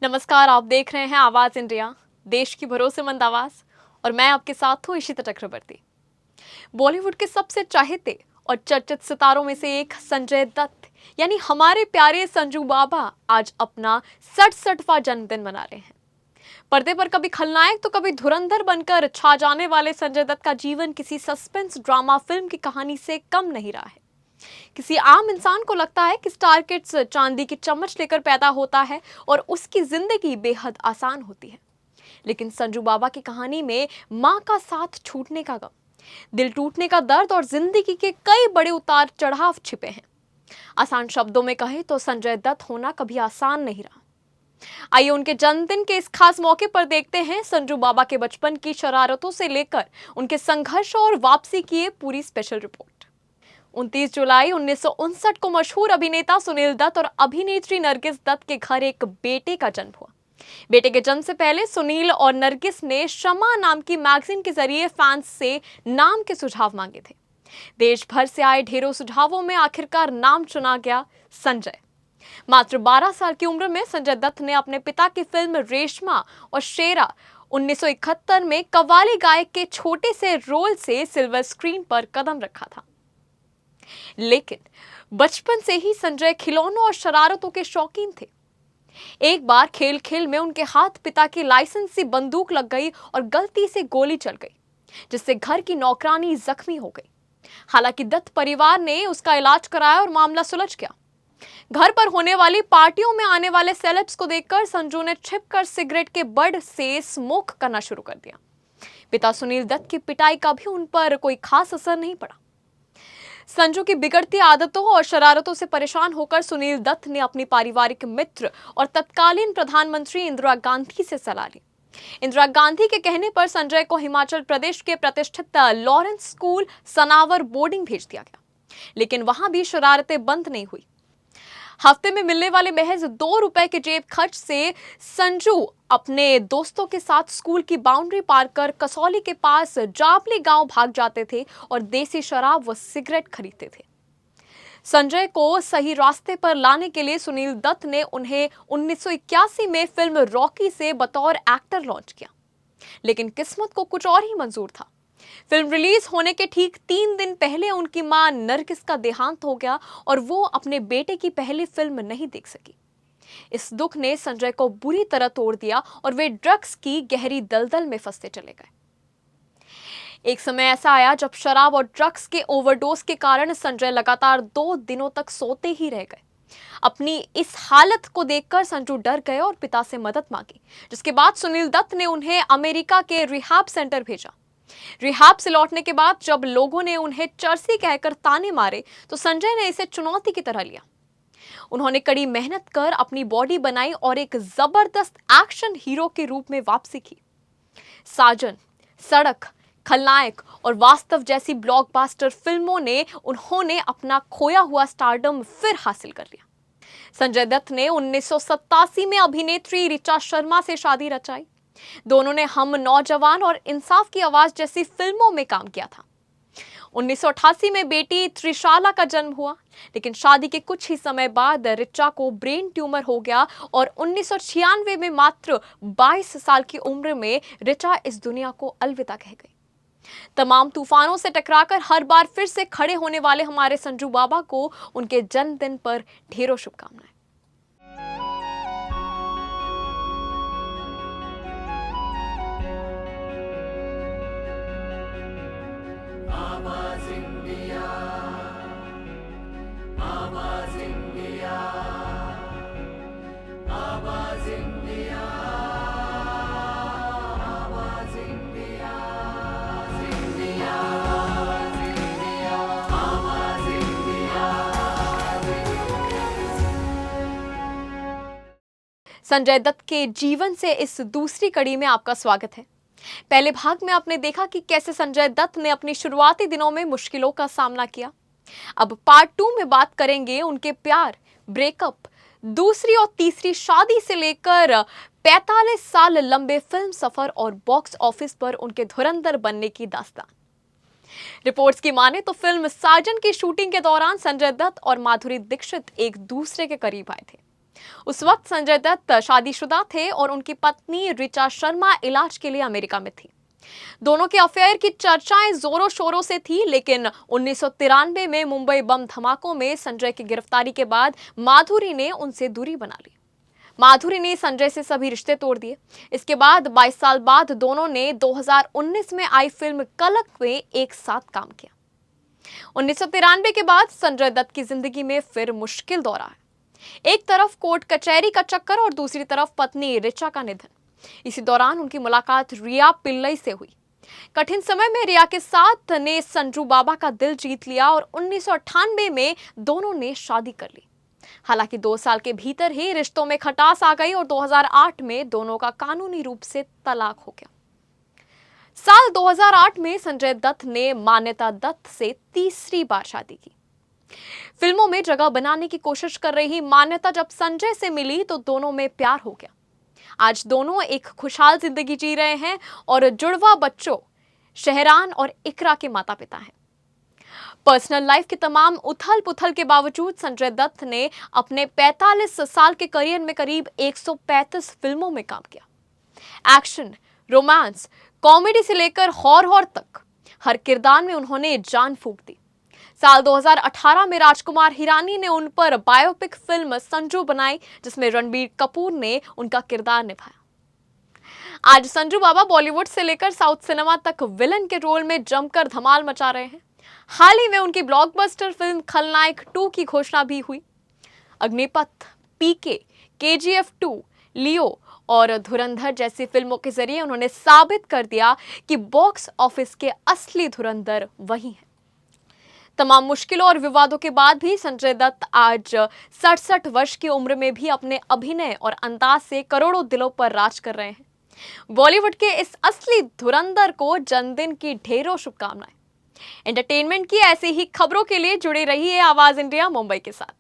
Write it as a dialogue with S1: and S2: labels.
S1: नमस्कार, आप देख रहे हैं आवाज इंडिया, देश की भरोसेमंद आवाज। और मैं आपके साथ हूँ इशिता चक्रवर्ती। बॉलीवुड के सबसे चाहते और चर्चित सितारों में से एक संजय दत्त यानी हमारे प्यारे संजू बाबा आज अपना 67वां जन्मदिन मना रहे हैं। पर्दे पर कभी खलनायक तो कभी धुरंधर बनकर छा जाने वाले संजय दत्त का जीवन किसी सस्पेंस ड्रामा फिल्म की कहानी से कम नहीं रहा है। किसी आम इंसान को लगता है कि स्टार किड्स चांदी की चम्मच लेकर पैदा होता है और उसकी जिंदगी बेहद आसान होती है। लेकिन संजू बाबा की कहानी में मां का साथ छूटने का गम, दिल टूटने का दर्द और जिंदगी के कई बड़े उतार चढ़ाव छिपे हैं। आसान शब्दों में कहें तो संजय दत्त होना कभी आसान नहीं रहा। आइए उनके जन्मदिन के इस खास मौके पर देखते हैं संजू बाबा के बचपन की शरारतों से लेकर उनके संघर्ष और वापसी की ये पूरी स्पेशल रिपोर्ट। 29 जुलाई 1959 को मशहूर अभिनेता सुनील दत्त और अभिनेत्री नरगिस दत्त के घर एक बेटे का जन्म हुआ। बेटे के जन्म से पहले सुनील और नरगिस ने शमा नाम की मैगजीन के जरिए फैंस से नाम के सुझाव मांगे थे। देश भर से आए ढेरों सुझावों में आखिरकार नाम चुना गया संजय। मात्र 12 साल की उम्र में संजय दत्त ने अपने पिता की फिल्म रेशमा और शेरा 1971 में कव्वाली गायक के छोटे से रोल से सिल्वर स्क्रीन पर कदम रखा था। लेकिन बचपन से ही संजय खिलौनों और शरारतों के शौकीन थे। एक बार खेल खेल में उनके हाथ पिता की लाइसेंसी बंदूक लग गई और गलती से गोली चल गई, जिससे घर की नौकरानी जख्मी हो गई। हालांकि दत्त परिवार ने उसका इलाज कराया और मामला सुलझ गया। घर पर होने वाली पार्टियों में आने वाले सेलेब्स को देखकर संजू ने छिपकर सिगरेट के बड से स्मोक करना शुरू कर दिया। पिता सुनील दत्त की पिटाई का भी उन पर कोई खास असर नहीं पड़ा। संजू की बिगड़ती आदतों और शरारतों से परेशान होकर सुनील दत्त ने अपनी पारिवारिक मित्र और तत्कालीन प्रधानमंत्री इंदिरा गांधी से सलाह ली। इंदिरा गांधी के कहने पर संजय को हिमाचल प्रदेश के प्रतिष्ठित लॉरेंस स्कूल सनावर बोर्डिंग भेज दिया गया। लेकिन वहां भी शरारतें बंद नहीं हुई। हफ्ते में मिलने वाले महज 2 रुपए के जेब खर्च से संजू अपने दोस्तों के साथ स्कूल की बाउंड्री पार कर कसौली के पास जापली गांव भाग जाते थे और देसी शराब व सिगरेट खरीदते थे। संजय को सही रास्ते पर लाने के लिए सुनील दत्त ने उन्हें 1981 में फिल्म रॉकी से बतौर एक्टर लॉन्च किया। लेकिन किस्मत को कुछ और ही मंजूर था। फिल्म रिलीज होने के ठीक 3 दिन पहले उनकी मां नरगिस का देहांत हो गया और वो अपने बेटे की पहली फिल्म नहीं देख सकी। इस दुख ने संजय को बुरी तरह तोड़ दिया और वे ड्रग्स की गहरी दलदल में फंसते चले गए। एक समय ऐसा आया जब शराब और ड्रग्स के ओवरडोज के कारण संजय लगातार 2 दिनों तक सोते ही रह गए। अपनी इस हालत को देखकर संजू डर गए और पिता से मदद मांगी, जिसके बाद सुनील दत्त ने उन्हें अमेरिका के रिहाब सेंटर भेजा। रिहाब से लौटने के बाद जब लोगों ने उन्हें चर्सी कहकर ताने मारे तो संजय ने इसे चुनौती की तरह लिया। उन्होंने कड़ी मेहनत कर अपनी बॉडी बनाई और एक जबरदस्त एक्शन हीरो के रूप में वापसी की। साजन, सड़क, खलनायक और वास्तव जैसी ब्लॉकबस्टर फिल्मों ने उन्होंने अपना खोया हुआ स्टारडम फिर हासिल कर लिया। संजय दत्त ने 1987 में अभिनेत्री ऋचा शर्मा से शादी रचाई। दोनों ने हम नौजवान और इंसाफ की आवाज जैसी फिल्मों में काम किया था। 1988 में बेटी त्रिशाला का जन्म हुआ, लेकिन शादी के कुछ ही समय बाद ऋचा को ब्रेन ट्यूमर हो गया और 1996 में मात्र 22 साल की उम्र में ऋचा इस दुनिया को अलविदा कह गई। तमाम तूफानों से टकराकर हर बार फिर से खड़े होने वाले हमारे संजू बाबा को उनके जन्मदिन पर ढेरों शुभकामनाएं।
S2: आवाज इंडिया, आवाज इंडिया, आवाज इंडिया, आवाज इंडिया, इंडिया, आवाज इंडिया।
S1: संजय दत्त के जीवन से इस दूसरी कड़ी में आपका स्वागत है। पहले भाग में आपने देखा कि कैसे संजय दत्त ने अपनी शुरुआती दिनों में मुश्किलों का सामना किया। अब पार्ट 2 में बात करेंगे उनके प्यार, ब्रेकअप, दूसरी और तीसरी शादी से लेकर 45 साल लंबे फिल्म सफर और बॉक्स ऑफिस पर उनके धुरंधर बनने की दास्तान। रिपोर्ट्स की माने तो फिल्म साजन की शूटिंग के दौरान संजय दत्त और माधुरी दीक्षित एक दूसरे के करीब आए थे। उस वक्त संजय दत्त शादीशुदा थे और उनकी पत्नी ऋचा शर्मा इलाज के लिए अमेरिका में थी। दोनों के अफेयर की चर्चाएं जोरों शोरों से थी, लेकिन 1993 में मुंबई बम धमाकों में संजय की गिरफ्तारी के बाद माधुरी ने उनसे दूरी बना ली। माधुरी ने संजय से सभी रिश्ते तोड़ दिए। इसके बाद 22 साल बाद दोनों ने 2019 में आई फिल्म कलंक में एक साथ काम किया। 1993 के बाद संजय दत्त की जिंदगी में फिर मुश्किल दौर आया। एक तरफ कोर्ट कचहरी का चक्कर और दूसरी तरफ पत्नी ऋचा का निधन। इसी दौरान उनकी मुलाकात रिया पिल्लई से हुई। कठिन समय में रिया के साथ ने संजू बाबा का दिल जीत लिया और 1998 में दोनों ने शादी कर ली। हालांकि 2 साल के भीतर ही रिश्तों में खटास आ गई और 2008 में दोनों का कानूनी रूप से तलाक हो गया। साल 2008 में संजय दत्त ने मान्यता दत्त से तीसरी बार शादी की। फिल्मों में जगह बनाने की कोशिश कर रही मान्यता जब संजय से मिली तो दोनों में प्यार हो गया। आज दोनों एक खुशहाल जिंदगी जी रहे हैं और जुड़वा बच्चों शहरान और इकरा के माता पिता हैं। पर्सनल लाइफ के तमाम उथल पुथल के बावजूद संजय दत्त ने अपने 45 साल के करियर में करीब 135 फिल्मों में काम किया। एक्शन, रोमांस, कॉमेडी से लेकर हॉरर तक हर किरदार में उन्होंने जान फूंक दी। साल 2018 में राजकुमार हिरानी ने उन पर बायोपिक फिल्म संजू बनाई, जिसमें रणबीर कपूर ने उनका किरदार निभाया। आज संजू बाबा बॉलीवुड से लेकर साउथ सिनेमा तक विलन के रोल में जमकर धमाल मचा रहे हैं। हाल ही में उनकी ब्लॉकबस्टर फिल्म खलनायक 2 की घोषणा भी हुई। अग्निपथ, पीके, केजीएफ 2, लियो और धुरंधर जैसी फिल्मों के जरिए उन्होंने साबित कर दिया कि बॉक्स ऑफिस के असली धुरंधर वही हैं। तमाम मुश्किलों और विवादों के बाद भी संजय दत्त आज 67 वर्ष की उम्र में भी अपने अभिनय और अंदाज से करोड़ों दिलों पर राज कर रहे हैं। बॉलीवुड के इस असली धुरंधर को जन्मदिन की ढेरों शुभकामनाएं। एंटरटेनमेंट की ऐसी ही खबरों के लिए जुड़े रहिए आवाज इंडिया मुंबई के साथ।